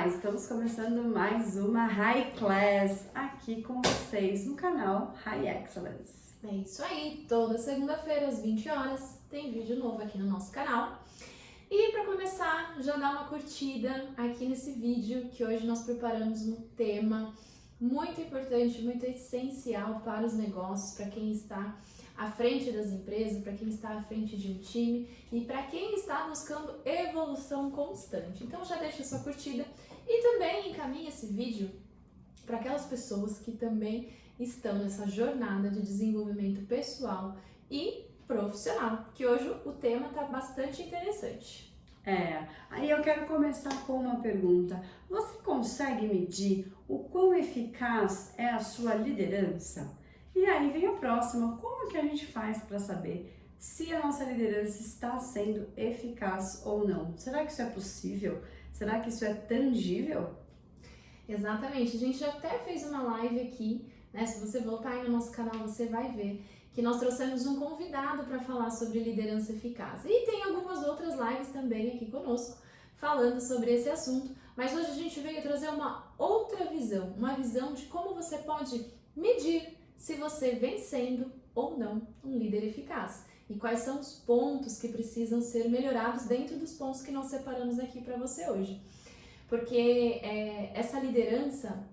Olá, estamos começando mais uma High Class aqui com vocês no canal High Excellence. É isso aí, toda segunda-feira às 20 horas tem vídeo novo aqui no nosso canal. E para começar, já dá uma curtida aqui nesse vídeo que hoje nós preparamos um tema muito importante, muito essencial para os negócios, para quem está à frente das empresas, para quem está à frente de um time e para quem está buscando evolução constante. Então já deixa sua curtida e também encaminha esse vídeo para aquelas pessoas que também estão nessa jornada de desenvolvimento pessoal e profissional, que hoje o tema está bastante interessante. Aí eu quero começar com uma pergunta. Você consegue medir o quão eficaz é a sua liderança? E aí vem a próxima, como que a gente faz para saber se a nossa liderança está sendo eficaz ou não? Será que isso é possível? Será que isso é tangível? Exatamente, a gente já até fez uma live aqui, né? Se você voltar aí no nosso canal, você vai ver que nós trouxemos um convidado para falar sobre liderança eficaz. E tem algumas outras lives também aqui conosco falando sobre esse assunto, mas hoje a gente veio trazer uma outra visão, uma visão de como você pode medir se você vem sendo ou não um líder eficaz e quais são os pontos que precisam ser melhorados dentro dos pontos que nós separamos aqui para você hoje. Porque essa liderança,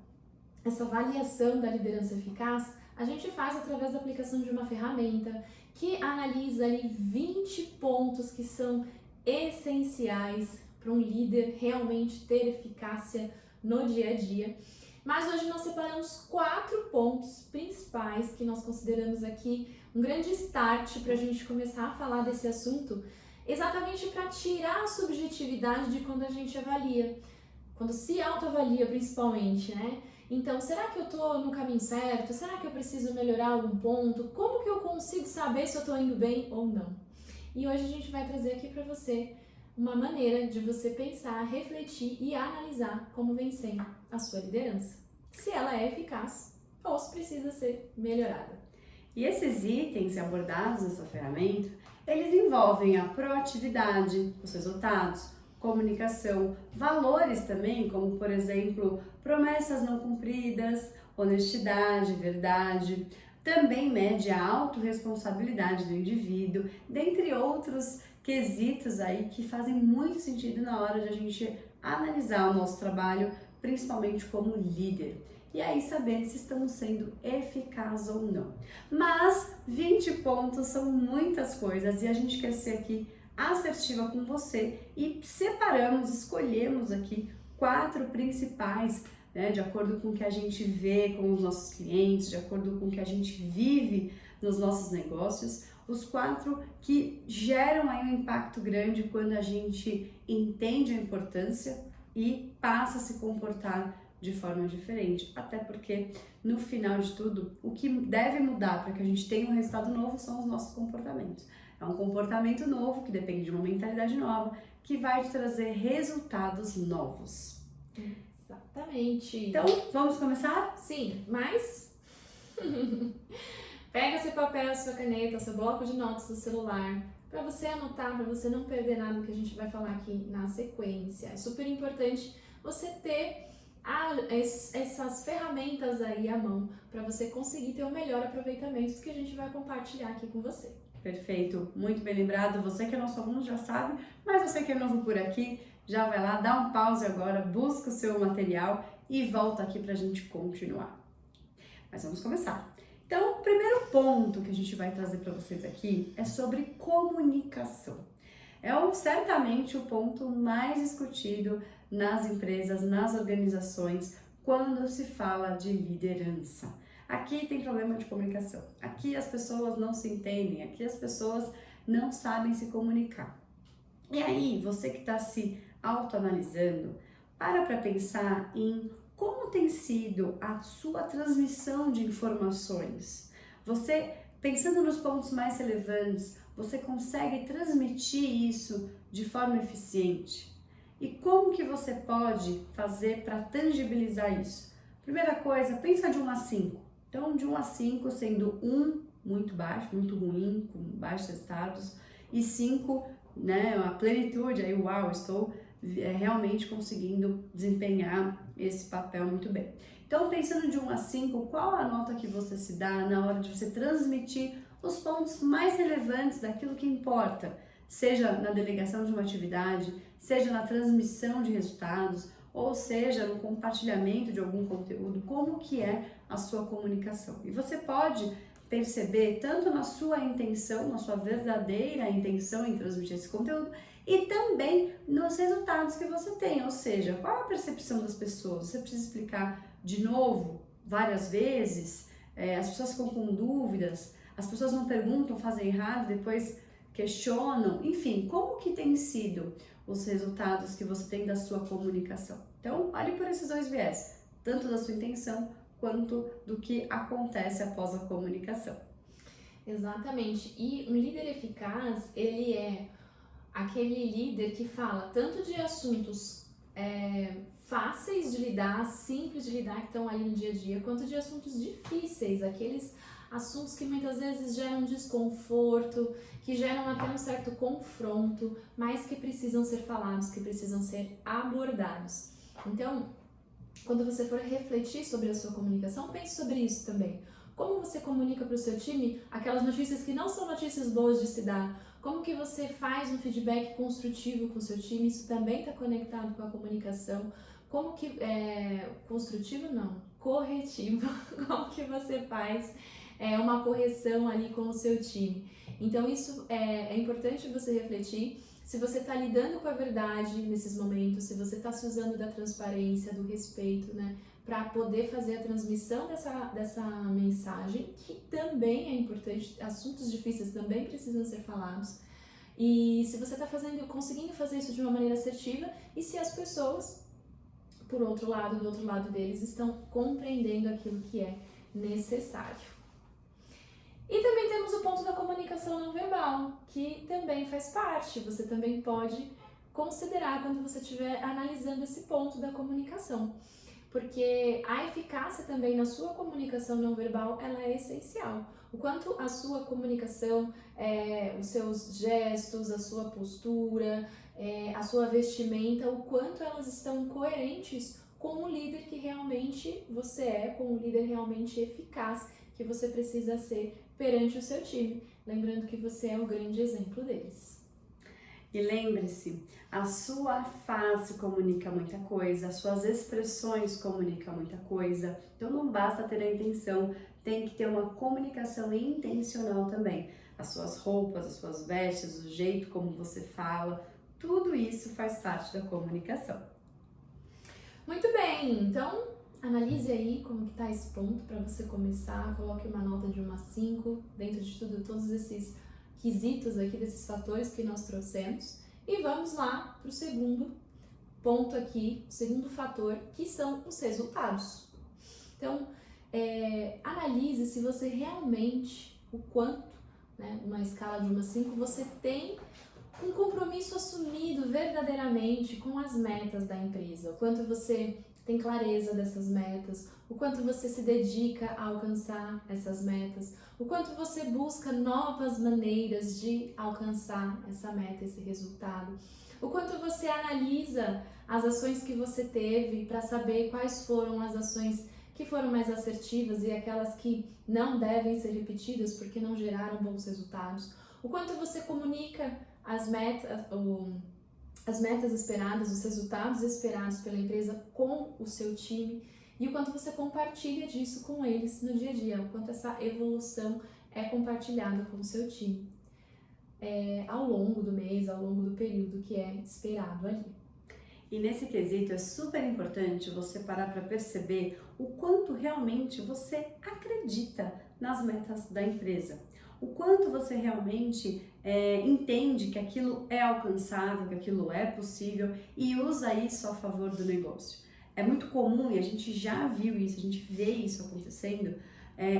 essa avaliação da liderança eficaz, a gente faz através da aplicação de uma ferramenta que analisa ali 20 pontos que são essenciais para um líder realmente ter eficácia no dia a dia. Mas hoje nós separamos 4 pontos principais que nós consideramos aqui um grande start para a gente começar a falar desse assunto, exatamente para tirar a subjetividade de quando a gente avalia, quando se autoavalia principalmente, né? Então, será que eu tô no caminho certo? Será que eu preciso melhorar algum ponto? Como que eu consigo saber se eu tô indo bem ou não? E hoje a gente vai trazer aqui para você uma maneira de você pensar, refletir e analisar como vem sendo a sua liderança. Se ela é eficaz ou se precisa ser melhorada. E esses itens abordados nessa ferramenta, eles envolvem a proatividade, os resultados, comunicação, valores também, como por exemplo, promessas não cumpridas, honestidade, verdade, também mede a autorresponsabilidade do indivíduo, dentre outros quesitos aí que fazem muito sentido na hora de a gente analisar o nosso trabalho, principalmente como líder. E aí saber se estamos sendo eficazes ou não. Mas 20 pontos são muitas coisas e a gente quer ser aqui assertiva com você e escolhemos aqui 4 principais, né, de acordo com o que a gente vê com os nossos clientes, de acordo com o que a gente vive nos nossos negócios, os 4 que geram aí um impacto grande quando a gente entende a importância e passa a se comportar de forma diferente, até porque no final de tudo, o que deve mudar para que a gente tenha um resultado novo são os nossos comportamentos. É um comportamento novo que depende de uma mentalidade nova que vai te trazer resultados novos. Exatamente. Então, vamos começar? Sim, mas pega seu papel, sua caneta, seu bloco de notas do celular para você anotar, para você não perder nada que a gente vai falar aqui na sequência. É super importante você ter essas ferramentas aí à mão para você conseguir ter o melhor aproveitamento do que a gente vai compartilhar aqui com você. Perfeito, muito bem lembrado. Você que é nosso aluno já sabe, mas você que é novo por aqui, já vai lá, dá um pause agora, busca o seu material e volta aqui para a gente continuar. Mas vamos começar. Então, o primeiro ponto que a gente vai trazer para vocês aqui é sobre comunicação. Certamente o ponto mais discutido nas empresas, nas organizações, quando se fala de liderança. Aqui tem problema de comunicação, aqui as pessoas não se entendem, aqui as pessoas não sabem se comunicar. E aí, você que está se autoanalisando, para pensar em como tem sido a sua transmissão de informações. Você, pensando nos pontos mais relevantes, você consegue transmitir isso de forma eficiente? E como que você pode fazer para tangibilizar isso? Primeira coisa, pensa de 1 a 5. Então, de 1 a 5, sendo 1 muito baixo, muito ruim, com baixos resultados, e 5, né, a plenitude, aí, uau, estou realmente conseguindo desempenhar esse papel muito bem. Então, pensando de 1 a 5, qual a nota que você se dá na hora de você transmitir os pontos mais relevantes daquilo que importa, seja na delegação de uma atividade, seja na transmissão de resultados, ou seja no compartilhamento de algum conteúdo, como que é a sua comunicação. E você pode perceber tanto na sua intenção, na sua verdadeira intenção em transmitir esse conteúdo, e também nos resultados que você tem, ou seja, qual é a percepção das pessoas. Você precisa explicar de novo, várias vezes, as pessoas ficam com dúvidas, as pessoas não perguntam, fazem errado, depois questionam, enfim, como que tem sido os resultados que você tem da sua comunicação. Então, olhe por esses dois viés, tanto da sua intenção quanto do que acontece após a comunicação. Exatamente. E um líder eficaz, ele é aquele líder que fala tanto de assuntos fáceis de lidar, simples de lidar, que estão ali no dia a dia, quanto de assuntos difíceis, aqueles assuntos que muitas vezes geram desconforto, que geram até um certo confronto, mas que precisam ser falados, que precisam ser abordados. Então, quando você for refletir sobre a sua comunicação, pense sobre isso também. Como você comunica para o seu time aquelas notícias que não são notícias boas de se dar? Como que você faz um feedback construtivo com o seu time? Isso também está conectado com a comunicação. Como que, construtivo não, corretivo, como que você faz uma correção ali com o seu time? Então isso é importante você refletir. Se você está lidando com a verdade nesses momentos, se você está se usando da transparência, do respeito, né, para poder fazer a transmissão dessa mensagem, que também é importante, assuntos difíceis também precisam ser falados. E se você está conseguindo fazer isso de uma maneira assertiva, e se as pessoas, por outro lado, do outro lado deles, estão compreendendo aquilo que é necessário. E também temos o ponto da comunicação não verbal, que também faz parte, você também pode considerar quando você estiver analisando esse ponto da comunicação. Porque a eficácia também na sua comunicação não verbal, ela é essencial. O quanto a sua comunicação, os seus gestos, a sua postura, a sua vestimenta, o quanto elas estão coerentes com o líder que realmente você é, com o líder realmente eficaz que você precisa ser perante o seu time. Lembrando que você é o grande exemplo deles. E lembre-se, a sua face comunica muita coisa, as suas expressões comunicam muita coisa. Então não basta ter a intenção, tem que ter uma comunicação intencional também. As suas roupas, as suas vestes, o jeito como você fala, tudo isso faz parte da comunicação. Muito bem, então analise aí como que tá esse ponto para você começar, coloque uma nota de 1 a 5, dentro de tudo, todos esses quesitos aqui, desses fatores que nós trouxemos. E vamos lá para o segundo ponto aqui, o segundo fator, que são os resultados. Então, analise se você realmente, o quanto, né, numa escala de 1 a 5, você tem um compromisso assumido verdadeiramente com as metas da empresa, o quanto você tem clareza dessas metas, o quanto você se dedica a alcançar essas metas, o quanto você busca novas maneiras de alcançar essa meta, esse resultado, o quanto você analisa as ações que você teve para saber quais foram as ações que foram mais assertivas e aquelas que não devem ser repetidas porque não geraram bons resultados, o quanto você comunica as metas esperadas, os resultados esperados pela empresa com o seu time e o quanto você compartilha disso com eles no dia a dia, o quanto essa evolução é compartilhada com o seu time ao longo do mês, ao longo do período que é esperado ali. E nesse quesito é super importante você parar para perceber o quanto realmente você acredita nas metas da empresa. O quanto você realmente entende que aquilo é alcançável, que aquilo é possível e usa isso a favor do negócio. É muito comum, e a gente já viu isso, a gente vê isso acontecendo,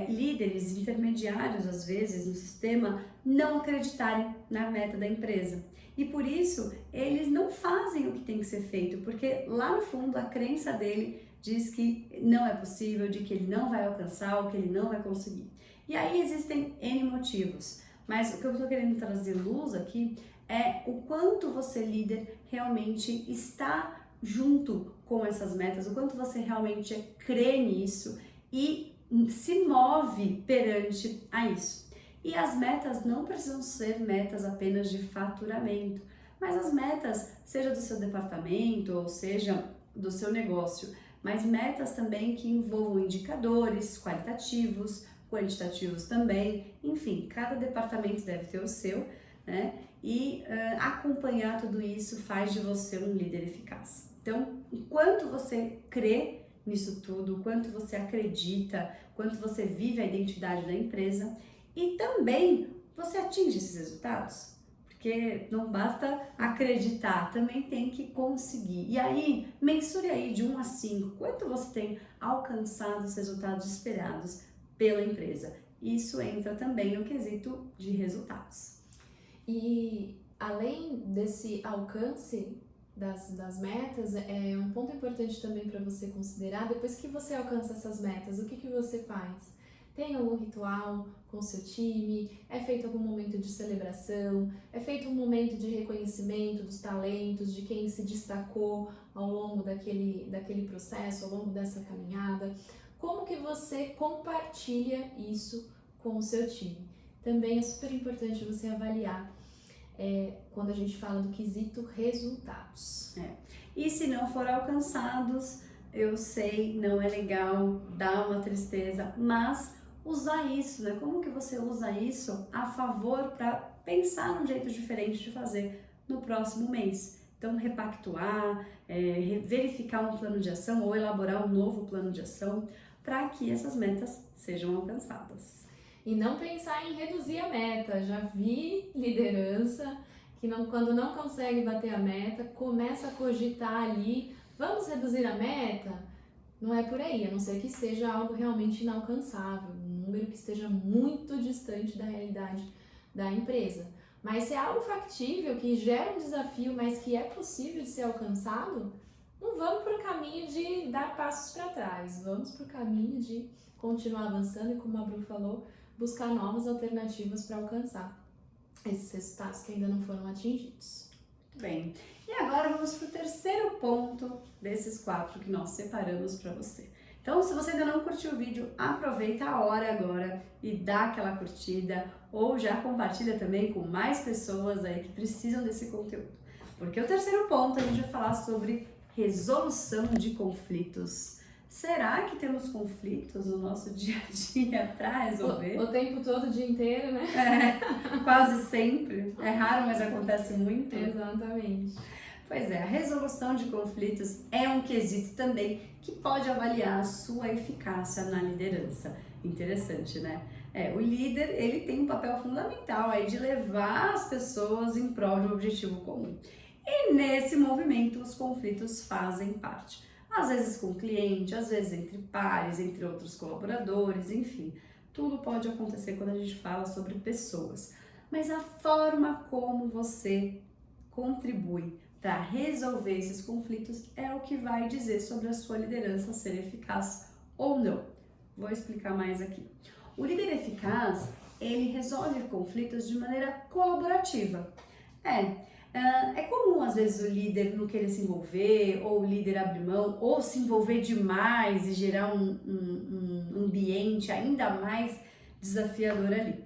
líderes intermediários, às vezes, no sistema, não acreditarem na meta da empresa. E por isso, eles não fazem o que tem que ser feito, porque lá no fundo a crença dele diz que não é possível, de que ele não vai alcançar, ou que ele não vai conseguir. E aí existem N motivos, mas o que eu estou querendo trazer luz aqui é o quanto você, líder, realmente está junto com essas metas, o quanto você realmente crê nisso e se move perante a isso. E as metas não precisam ser metas apenas de faturamento, mas as metas, seja do seu departamento ou seja do seu negócio, mas metas também que envolvam indicadores qualitativos, quantitativos também, enfim, cada departamento deve ter o seu, né? E acompanhar tudo isso faz de você um líder eficaz. Então, o quanto você crê nisso tudo, o quanto você acredita, o quanto você vive a identidade da empresa e também você atinge esses resultados. Porque não basta acreditar, também tem que conseguir. E aí, mensure aí de 1 a 5, quanto você tem alcançado os resultados esperados pela empresa. Isso entra também no quesito de resultados. E além desse alcance das metas, é um ponto importante também para você considerar, depois que você alcança essas metas, o que você faz? Tem algum ritual com o seu time? É feito algum momento de celebração? É feito um momento de reconhecimento dos talentos, de quem se destacou ao longo daquele processo, ao longo dessa caminhada? Como que você compartilha isso com o seu time? Também é super importante você avaliar quando a gente fala do quesito resultados. E se não for alcançados, eu sei, não é legal, dá uma tristeza, mas usar isso, né? Como que você usa isso a favor para pensar num jeito diferente de fazer no próximo mês? Então, repactuar, verificar um plano de ação ou elaborar um novo plano de ação para que essas metas sejam alcançadas. E não pensar em reduzir a meta. Já vi liderança que quando não consegue bater a meta, começa a cogitar ali, vamos reduzir a meta? Não é por aí, a não ser que seja algo realmente inalcançável, um número que esteja muito distante da realidade da empresa. Mas se é algo factível, que gera um desafio, mas que é possível de ser alcançado, não vamos para o caminho de dar passos para trás, vamos para o caminho de continuar avançando e, como a Bru falou, buscar novas alternativas para alcançar esses resultados que ainda não foram atingidos. Muito bem, e agora vamos para o terceiro ponto desses 4 que nós separamos para você. Então, se você ainda não curtiu o vídeo, aproveita a hora agora e dá aquela curtida ou já compartilha também com mais pessoas aí que precisam desse conteúdo. Porque o terceiro ponto a gente vai falar sobre resolução de conflitos. Será que temos conflitos no nosso dia a dia para resolver? O tempo todo, o dia inteiro, né? Quase sempre. É raro, mas acontece muito. Exatamente. Pois é, a resolução de conflitos é um quesito também que pode avaliar a sua eficácia na liderança. Interessante, né? O líder, ele tem um papel fundamental aí de levar as pessoas em prol de um objetivo comum. E nesse movimento, os conflitos fazem parte. Às vezes com o cliente, às vezes entre pares, entre outros colaboradores, enfim. Tudo pode acontecer quando a gente fala sobre pessoas. Mas a forma como você contribui para resolver esses conflitos é o que vai dizer sobre a sua liderança ser eficaz ou não. Vou explicar mais aqui. O líder eficaz, ele resolve conflitos de maneira colaborativa. É comum, às vezes, o líder não querer se envolver, ou o líder abrir mão, ou se envolver demais e gerar um ambiente ainda mais desafiador ali.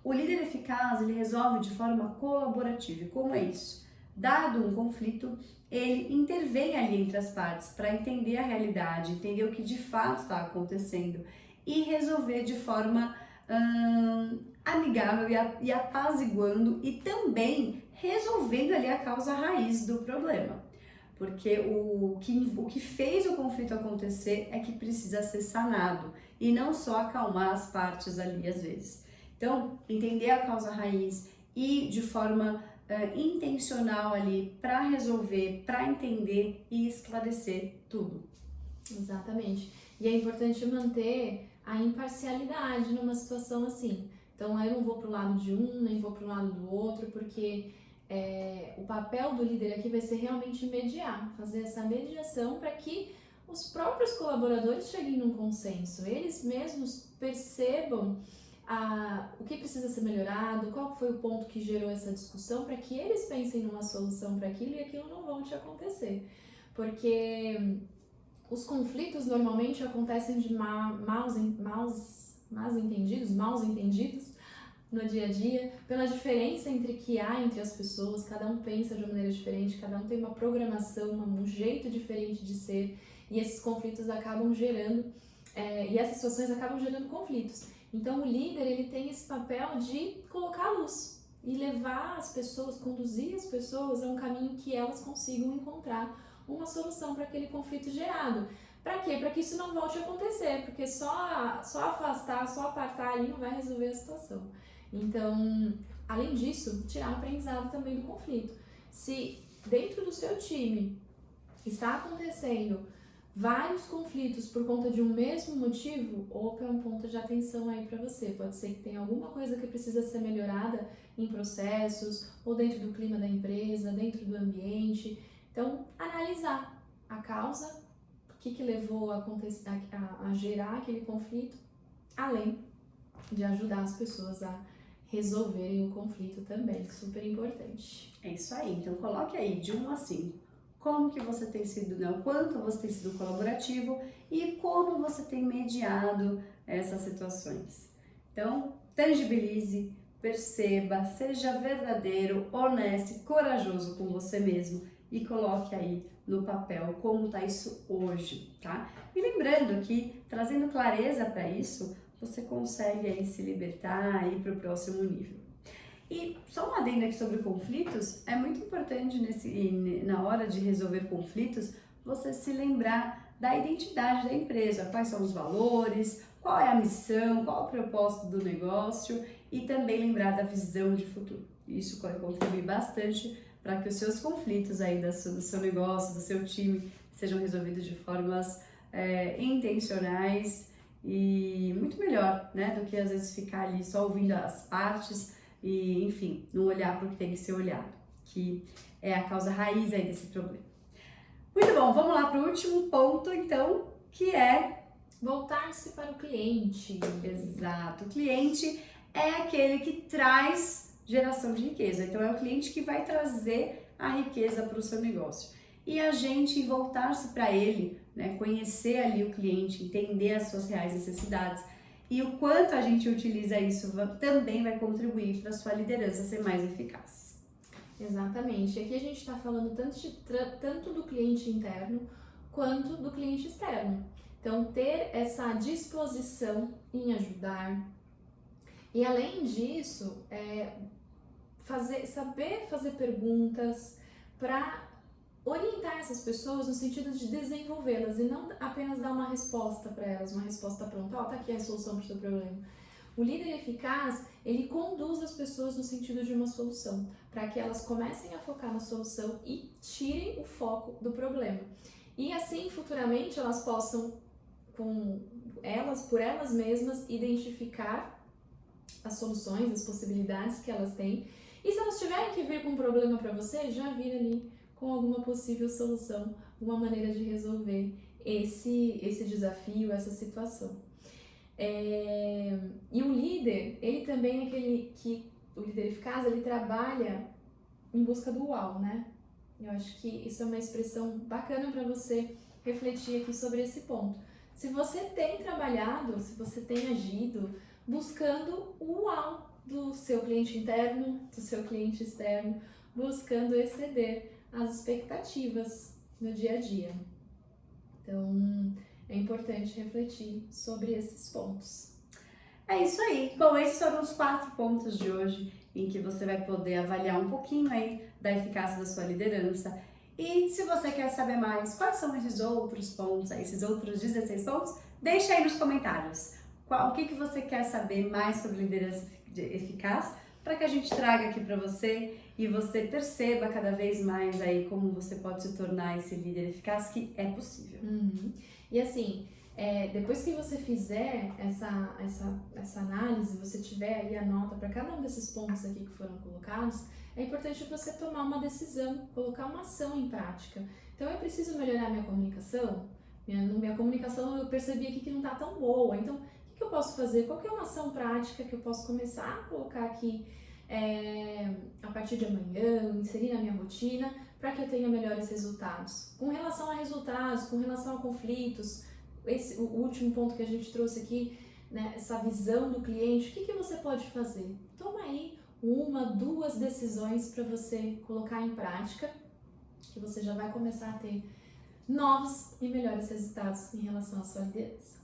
O líder eficaz, ele resolve de forma colaborativa. E como é isso? Dado um conflito, ele intervém ali entre as partes para entender a realidade, entender o que de fato está acontecendo e resolver de forma amigável e apaziguando e também resolvendo ali a causa raiz do problema. Porque o que fez o conflito acontecer é que precisa ser sanado e não só acalmar as partes ali às vezes. Então, entender a causa raiz e de forma intencional ali para resolver, para entender e esclarecer tudo. Exatamente. E é importante manter a imparcialidade numa situação assim. Então, eu não vou para o lado de um, nem vou para o lado do outro, porque o papel do líder aqui vai ser realmente mediar, fazer essa mediação para que os próprios colaboradores cheguem num consenso, eles mesmos percebam o que precisa ser melhorado, qual foi o ponto que gerou essa discussão, para que eles pensem numa solução para aquilo e aquilo não volte a acontecer. Porque os conflitos normalmente acontecem de maus entendidos no dia a dia, pela diferença que há entre as pessoas, cada um pensa de uma maneira diferente, cada um tem uma programação, um jeito diferente de ser, e esses conflitos acabam gerando, e essas situações acabam gerando conflitos. Então o líder, ele tem esse papel de colocar a luz e levar as pessoas, conduzir as pessoas a um caminho que elas consigam encontrar uma solução para aquele conflito gerado. Para quê? Para que isso não volte a acontecer, porque só afastar, só apartar ali não vai resolver a situação. Então, além disso, tirar um aprendizado também do conflito. Se dentro do seu time está acontecendo vários conflitos por conta de um mesmo motivo, opa, é um ponto de atenção aí para você. Pode ser que tenha alguma coisa que precisa ser melhorada em processos, ou dentro do clima da empresa, dentro do ambiente. Então, analisar a causa, o que levou a gerar aquele conflito, além de ajudar as pessoas a resolverem o conflito também, super importante. É isso aí, então coloque aí de 1 a 5, como que você tem sido, né, o quanto você tem sido colaborativo e como você tem mediado essas situações. Então, tangibilize, perceba, seja verdadeiro, honesto e corajoso com você mesmo e coloque aí no papel como tá isso hoje, tá? E lembrando que, trazendo clareza para isso, você consegue aí se libertar e ir para o próximo nível. E só um adendo aqui sobre conflitos, é muito importante na hora de resolver conflitos, você se lembrar da identidade da empresa, quais são os valores, qual é a missão, qual é o propósito do negócio e também lembrar da visão de futuro. Isso contribui bastante para que os seus conflitos aí do seu negócio, do seu time, sejam resolvidos de formas intencionais e muito melhor, né, do que às vezes ficar ali só ouvindo as partes e, enfim, não olhar para o que tem que ser olhado, que é a causa raiz aí desse problema. Muito bom, vamos lá para o último ponto, então, que é voltar-se para o cliente. Exato, o cliente é aquele que traz geração de riqueza, então é o cliente que vai trazer a riqueza para o seu negócio. E a gente voltar-se para ele, né, conhecer ali o cliente, entender as suas reais necessidades e o quanto a gente utiliza isso também vai contribuir para a sua liderança ser mais eficaz. Exatamente. Aqui a gente está falando tanto do cliente interno quanto do cliente externo. Então, ter essa disposição em ajudar. E além disso, saber fazer perguntas para orientar essas pessoas no sentido de desenvolvê-las e não apenas dar uma resposta para elas, uma resposta pronta, tá aqui a solução para o seu problema. O líder eficaz, ele conduz as pessoas no sentido de uma solução, para que elas comecem a focar na solução e tirem o foco do problema. E assim, futuramente, elas possam, por elas mesmas, identificar as soluções, as possibilidades que elas têm. E se elas tiverem que vir com um problema para você, já vir ali com alguma possível solução, uma maneira de resolver esse desafio, essa situação. E o líder, ele também é aquele que, o líder eficaz, ele trabalha em busca do uau, né? Eu acho que isso é uma expressão bacana para você refletir aqui sobre esse ponto. Se você tem trabalhado, se você tem agido buscando o uau do seu cliente interno, do seu cliente externo, buscando exceder as expectativas no dia a dia. Então, é importante refletir sobre esses pontos. É isso aí. Bom, esses foram os 4 pontos de hoje em que você vai poder avaliar um pouquinho aí da eficácia da sua liderança. E se você quer saber mais quais são esses outros pontos, esses outros 16 pontos, deixa aí nos comentários. O que você quer saber mais sobre liderança eficaz, para que a gente traga aqui para você e você perceba cada vez mais aí como você pode se tornar esse líder eficaz, que é possível. E assim, depois que você fizer essa análise, você tiver aí a nota para cada um desses pontos aqui que foram colocados, é importante você tomar uma decisão, colocar uma ação em prática. Então, eu preciso melhorar minha comunicação? Minha comunicação eu percebi aqui que não está tão boa. Então, o que eu posso fazer? Qual que é uma ação prática que eu posso começar a colocar aqui a partir de amanhã, inserir na minha rotina, para que eu tenha melhores resultados? Com relação a resultados, com relação a conflitos, o último ponto que a gente trouxe aqui, né, essa visão do cliente, o que você pode fazer? Toma aí 1, 2 decisões para você colocar em prática, que você já vai começar a ter novos e melhores resultados em relação à sua liderança.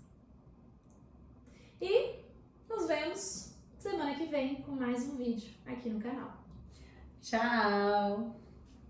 E nos vemos semana que vem com mais um vídeo aqui no canal. Tchau!